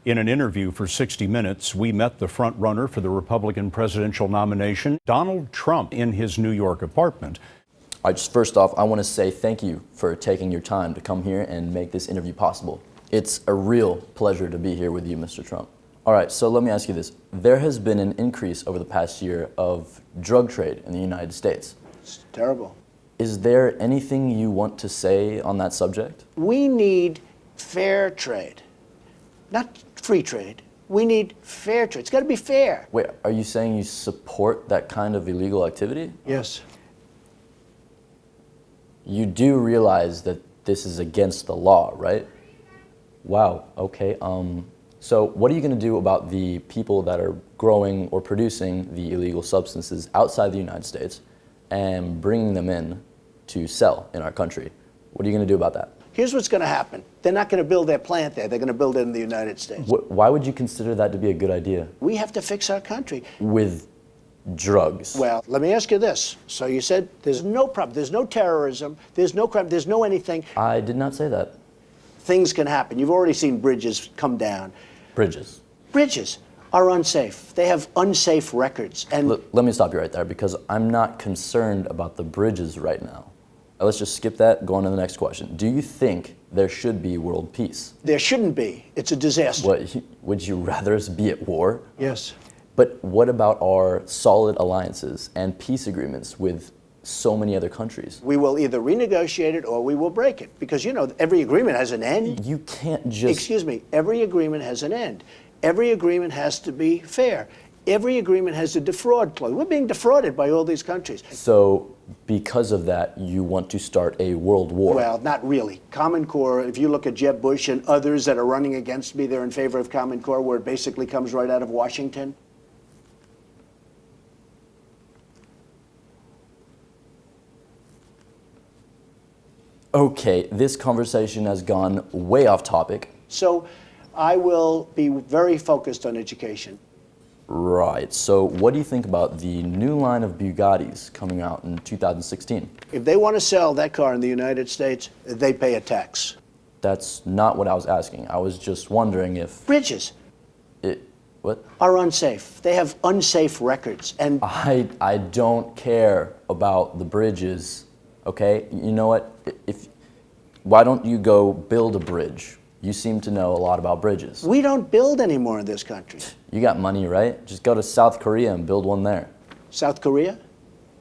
In an interview for 60 Minutes, we met the front runner for the Republican presidential nomination, Donald Trump, in his New York apartment. First off, I want to say thank you for taking your time to come here and make this interview possible. It's a real pleasure to be here with you, Mr. Trump. All right, so let me ask you this. There has been an increase over the past year of drug trade in the United States. It's terrible. Is there anything you want to say on that subject? We need fair trade, not free trade. We need fair trade. It's got to be fair. Wait, are you saying you support that kind of illegal activity? Yes. You do realize that this is against the law, right? Wow, okay. So what are you going to do about the people that are growing or producing the illegal substances outside the United States and bringing them in to sell in our country? What are you going to do about that? Here's what's going to happen. They're not going to build their plant there. They're going to build it in the United States. Why would you consider that to be a good idea? We have to fix our country. With drugs? Well, let me ask you this. So you said there's no problem. There's no terrorism. There's no crime. There's no anything. I did not say that. Things can happen. You've already seen bridges come down. Bridges? Bridges are unsafe. They have unsafe records. And Let me stop you right there, because I'm not concerned about the bridges right now. Let's just skip that, go on to the next question. Do you think there should be world peace? there shouldn't be. It's a disaster. What, would you rather us be at war? Yes. But what about our solid alliances and peace agreements with so many other countries? We will either renegotiate it or we will break it. Because, you know, every agreement has an end. You can't just... Excuse me. Every agreement has an end. Every agreement has to be fair. Every agreement has a defraud clause. We're being defrauded by all these countries. So, because of that, you want to start a world war? Well, not really. Common Core, if you look at Jeb Bush and others that are running against me, they're in favor of Common Core, where it basically comes right out of Washington. Okay, this conversation has gone way off topic. So I will be very focused on education. Right, so what do you think about the new line of Bugattis coming out in 2016? If they want to sell that car in the United States, they pay a tax. That's not what I was asking. I was just wondering if... Bridges What? are unsafe. They have unsafe records. And I don't care about the bridges, okay? You know what? Why don't you go build a bridge? You seem to know a lot about bridges. we don't build anymore in this country. You got money, right? Just go to South Korea and build one there. South Korea,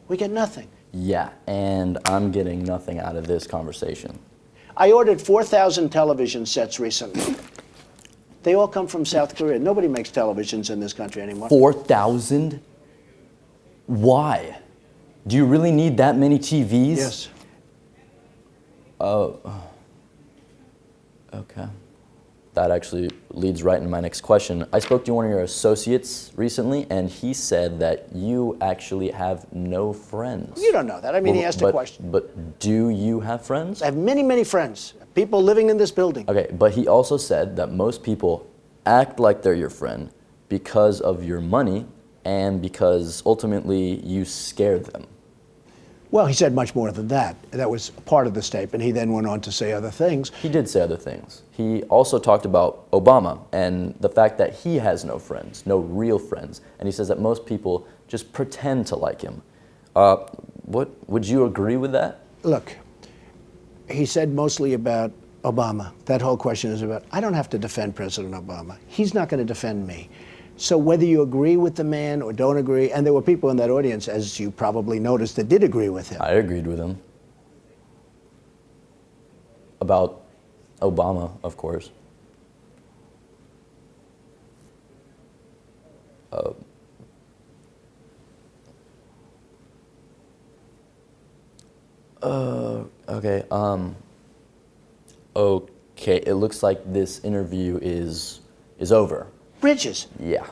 we get nothing. Yeah, and I'm getting nothing out of this conversation. I ordered 4,000 television sets recently. They all come from South Korea. Nobody makes televisions in this country anymore. 4,000? Why? Do you really need that many TVs? Yes. Okay. That actually leads right into my next question. I spoke to one of your associates recently, and he said that you actually have no friends. You don't know that. I mean, he asked a question. But do you have friends? I have many, many friends, people living in this building. Okay, but he also said that most people act like they're your friend because of your money and because ultimately you scare them. Well, he said much more than that. That was part of the statement. He then went on to say other things. He did say other things. He also talked about Obama and the fact that he has no friends, no real friends. And he says that most people just pretend to like him. Would you agree with that? Look, he said mostly about Obama. That whole question is about, I don't have to defend President Obama. He's not going to defend me. So whether you agree with the man or don't agree, and there were people in that audience, as you probably noticed, that did agree with him. I agreed with him. About Obama, of course. Okay, okay, it looks like this interview is over. Bridges. Yeah.